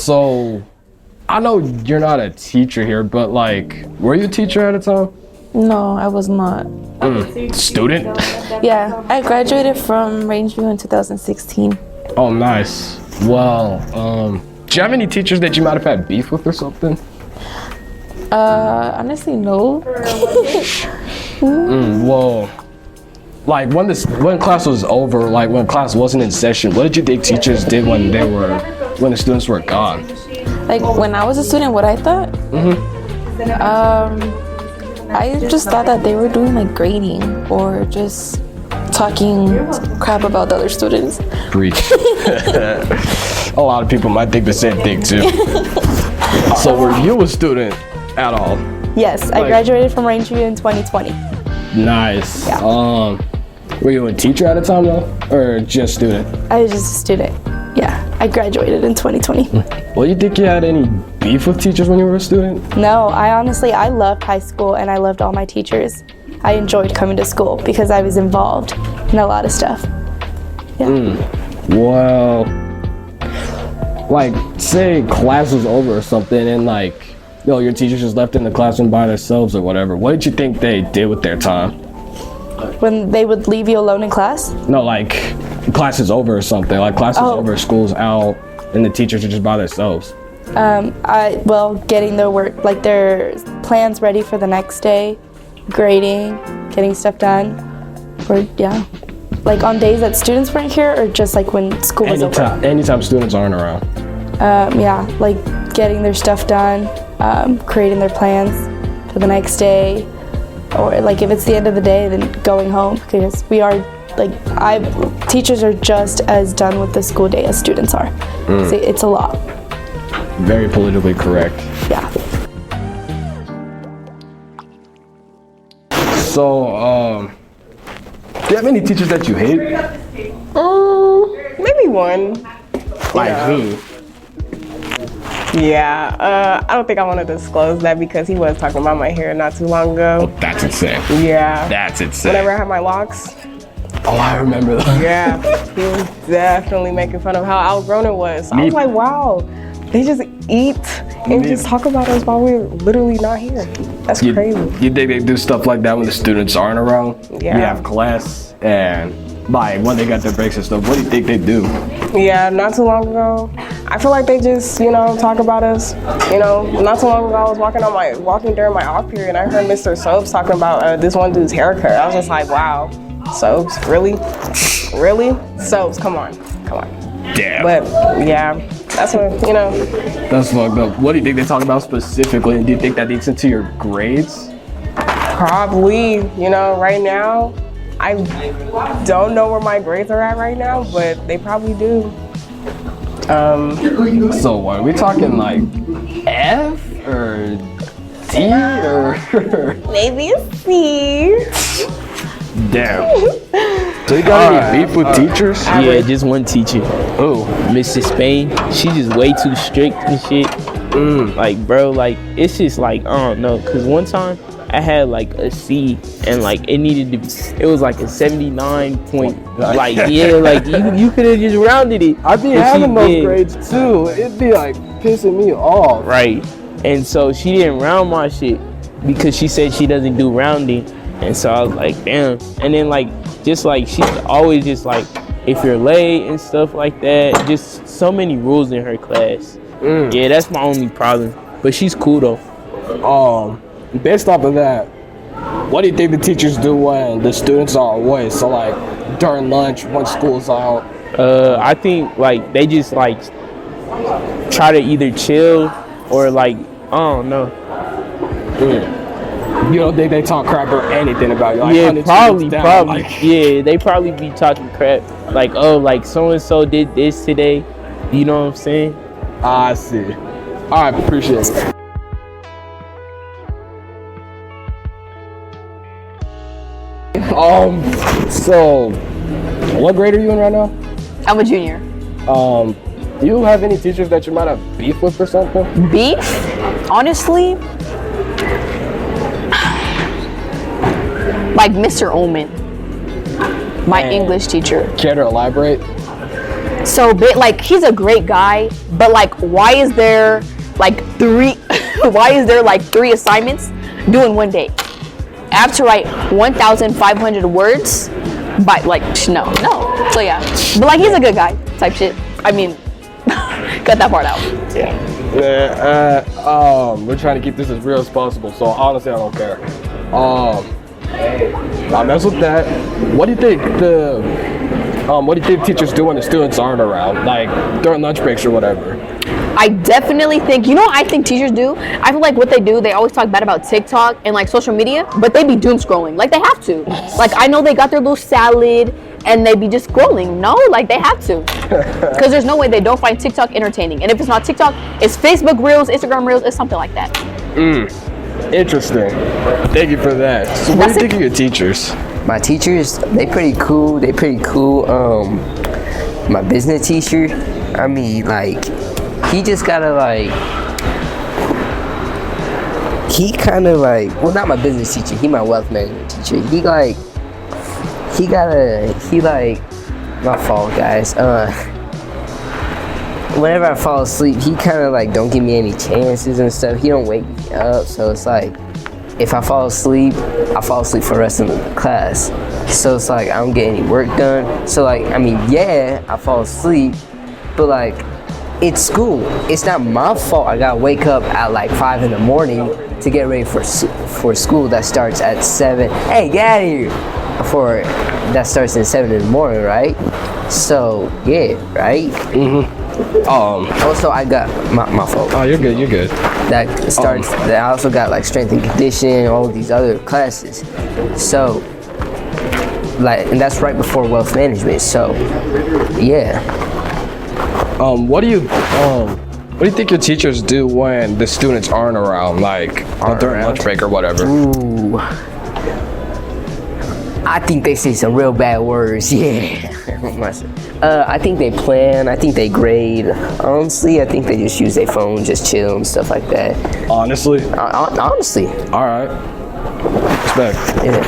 So, I know you're not a teacher here, but like, were you a teacher at a time? No, I was not. Student? Yeah, I graduated from Rangeview in 2016. Oh, nice. Well, do you have any teachers that you might have had beef with or something? Honestly, no. Well, like when class was over, like when class wasn't in session, what did you think teachers did when the students were gone? Like when I was a student, what I thought? I just thought that they were doing like grading or just talking crap about the other students. Preach. A lot of people might think the same thing too. So were you a student at all? Yes, I graduated from Rangeview in 2020. Nice. Yeah. Were you a teacher at a time though, or just student? I was just a student. Yeah, I graduated in 2020. Well, you think you had any beef with teachers when you were a student? No, I loved high school and I loved all my teachers. I enjoyed coming to school because I was involved in a lot of stuff. Yeah. Well, like, say class was over or something and like, your teachers just left in the classroom by themselves or whatever. What did you think they did with their time? When they would leave you alone in class? No, like, class is over or something. Like, class is over, school's out, and the teachers are just by themselves. Getting their work, like their plans ready for the next day, grading, getting stuff done, or like on days that students weren't here, or just like when school was over. Anytime students aren't around. Like getting their stuff done, creating their plans for the next day, or like if it's the end of the day, then going home, because teachers are just as done with the school day as students are. So it's a lot. Very politically correct. Yeah. So, do you have any teachers that you hate? Maybe one. Like who? Yeah, I don't think I want to disclose that because he was talking about my hair not too long ago. That's insane. Yeah. That's insane. Whenever I had my locks. Oh, I remember that. Yeah, he was definitely making fun of how outgrown it was. I was like, wow, they just eat and just talk about us while we're literally not here. That's crazy. You think they do stuff like that when the students aren't around? Yeah. You have class and when they got their breaks and stuff, what do you think they do? Yeah, not too long ago, I feel like they just, talk about us. Not too long ago, I was walking during my off period, and I heard Mr. Soaps talking about this one dude's haircut. I was just like, wow, Soaps, really? Really? Soaps, come on. Damn. But yeah, that's what, That's fucked up. What do you think they talk about specifically? And do you think that eats into your grades? Probably, right now, I don't know where my grades are at right now, but they probably do. So what, are we talking like F or D or? Maybe a C. Damn. So you got any beef with teachers? Yeah, just one teacher. Oh, Mrs. Spain. She's just way too strict and shit. Like, bro, like, it's just like, I don't know. Cause one time I had like a C and like it was like a 79 point. Like, yeah, like you could have just rounded it. I be having those grades too. It'd be like pissing me off. Right. And so she didn't round my shit because she said she doesn't do rounding. And so I was like, damn. And then like, just like, she's always just like, if you're late and stuff like that, just so many rules in her class. Yeah, that's my only problem. But she's cool though. Based off of that, what do you think the teachers do when the students are away? So like during lunch, when school's out? I think like they just like try to either chill or like, I don't know. You don't think they talk crap or anything about you? Like, yeah, probably. Like... Yeah, they probably be talking crap. Like, oh, like so-and-so did this today. You know what I'm saying? I see. All right, appreciate it. So, what grade are you in right now? I'm a junior. Do you have any teachers that you might have beef with or something? Beef? Honestly, like Mr. Omen, my English teacher. Care to elaborate? so big. Like, he's a great guy, but like, why is there like three? Why is there like 3 assignments due in one day? I have to write 1,500 words by like no. So yeah, but like, he's a good guy type shit. I mean, cut that part out. We're trying to keep this as real as possible, so honestly, I don't care. I mess with that. What do you think teachers do when the students aren't around, like during lunch breaks or whatever? I definitely think, you know what I think teachers do? I feel like what they do, they always talk bad about TikTok and like social media, but they be doom scrolling. Like, they have to. Like, I know they got their little salad and they be just scrolling. No, like, they have to. Because there's no way they don't find TikTok entertaining. And if it's not TikTok, it's Facebook Reels, Instagram Reels, it's something like that. Interesting. Thank you for that. So what do you think of your teachers? My teachers, they pretty cool. My business teacher, I mean, like, he just gotta like, he kind of like, well, not my business teacher, he my wealth management teacher. My fault, guys. Whenever I fall asleep, he kind of like don't give me any chances and stuff. He don't wake me up, so it's like, if I fall asleep, I fall asleep for the rest of the class. So it's like, I don't get any work done. So like, I mean, yeah, I fall asleep, but like, it's school. It's not my fault I gotta wake up at like 5 in the morning to get ready for school that starts at 7. Hey, get out of here! That starts at 7 in the morning, right? So, yeah, right? Also, I got my fault. Oh, you're good. That starts. I also got like strength and conditioning, all of these other classes. So, like, and that's right before wealth management. So, yeah. What do you think your teachers do when the students aren't around, like during lunch break or whatever? Ooh. I think they say some real bad words. Yeah. I think they plan. I think they grade. Honestly, I think they just use their phone, just chill and stuff like that. Honestly? Honestly. All right. Respect. Yeah.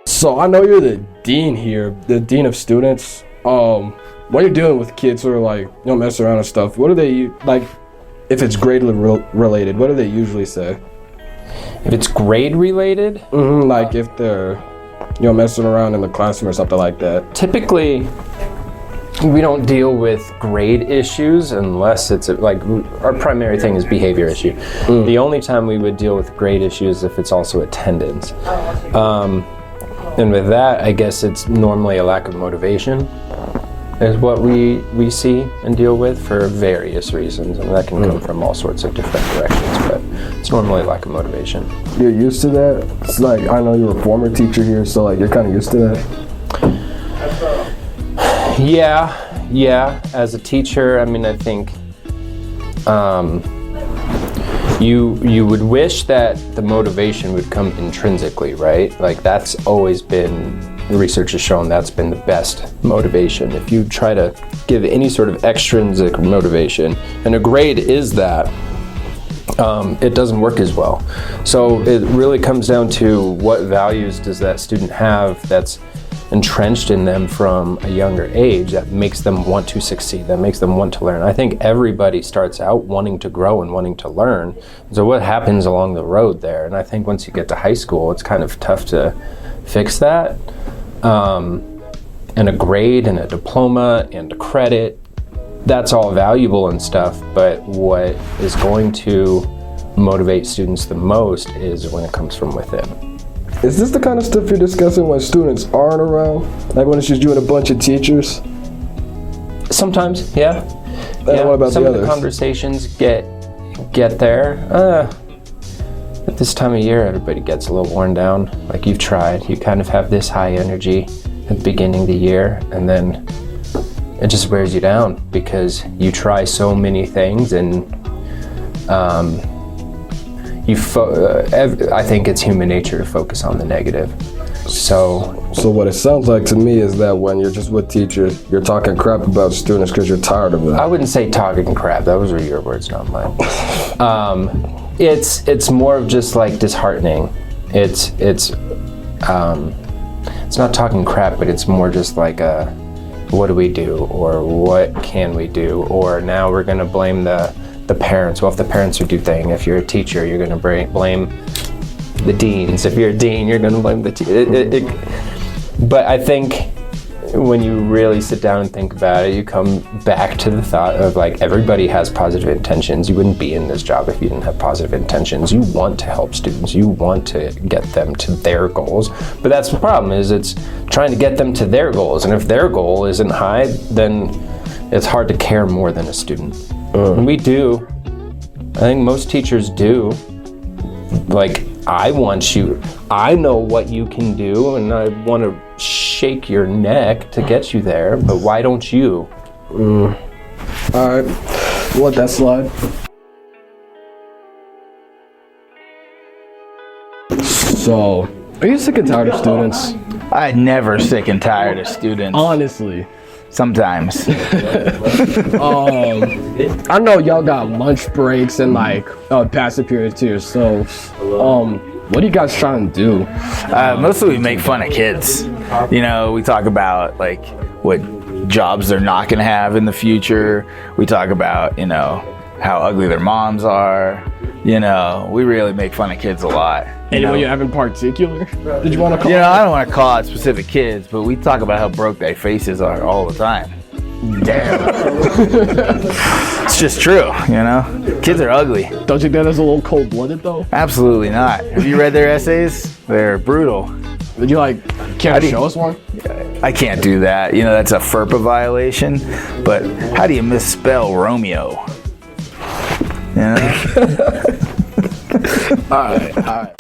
So I know you're the dean here, the dean of students. When you're dealing with kids who are like, messing around and stuff, what do they like? If it's grade related, what do they usually say? If it's grade related? Like if they're, messing around in the classroom or something like that. Typically, we don't deal with grade issues unless it's like, our primary thing is behavior issue. The only time we would deal with grade issues is if it's also attendance. And with that, I guess it's normally a lack of motivation is what we see and deal with for various reasons, and that can come from all sorts of different directions, but it's normally lack of motivation. You're used to that? It's like, I know you're a former teacher here, so like you're kind of used to that? Yeah. As a teacher, I mean, I think you would wish that the motivation would come intrinsically, right? Like, that's always been, the research has shown that's been the best motivation. If you try to give any sort of extrinsic motivation, and a grade is that, it doesn't work as well. So it really comes down to what values does that student have that's entrenched in them from a younger age that makes them want to succeed, that makes them want to learn. I think everybody starts out wanting to grow and wanting to learn. So what happens along the road there? And I think once you get to high school, it's kind of tough to fix that. And a grade and a diploma and a credit, that's all valuable and stuff, but what is going to motivate students the most is when it comes from within. Is this the kind of stuff you're discussing when students aren't around? Like when it's just you and a bunch of teachers? Sometimes, yeah. And what about some the of others? the conversations get there. At this time of year, everybody gets a little worn down. Like, you've tried, you kind of have this high energy at the beginning of the year, and then it just wears you down because you try so many things, and I think it's human nature to focus on the negative. So what it sounds like to me is that when you're just with teachers, you're talking crap about students because you're tired of them. I wouldn't say talking crap. Those were your words, not mine. It's more of just like disheartening. It's it's not talking crap, but it's more just like what do we do, or what can we do, or now we're gonna blame the parents. Well, if the parents are do thing, if you're a teacher, you're gonna blame the deans. If you're a dean, you're gonna blame the But I think when you really sit down and think about it, you come back to the thought of like, everybody has positive intentions. You wouldn't be in this job if you didn't have positive intentions. You want to help students. You want to get them to their goals. But that's the problem, is it's trying to get them to their goals. And if their goal isn't high, then it's hard to care more than a student. And we do. I think most teachers do. Like, I know what you can do, and I want to shake your neck to get you there, but why don't you? All right, let that slide. So, are you sick and tired of students? I'm never sick and tired of students. Honestly. Sometimes. I know y'all got lunch breaks and like passive periods to yourselves. What are you guys trying to do? Mostly we make fun of kids. You know, we talk about like what jobs they're not going to have in the future. We talk about, you know, how ugly their moms are. You know, we really make fun of kids a lot. Anyone you have in particular? Did you want to call? You know, I don't want to call out specific kids, but we talk about how broke their faces are all the time. Damn. It's just true, you know? Kids are ugly. Don't you think that's a little cold-blooded though? Absolutely not. Have you read their essays? They're brutal. Would you like, can't show us one? I can't do that. You know, that's a FERPA violation. But how do you misspell Romeo? You know? All right.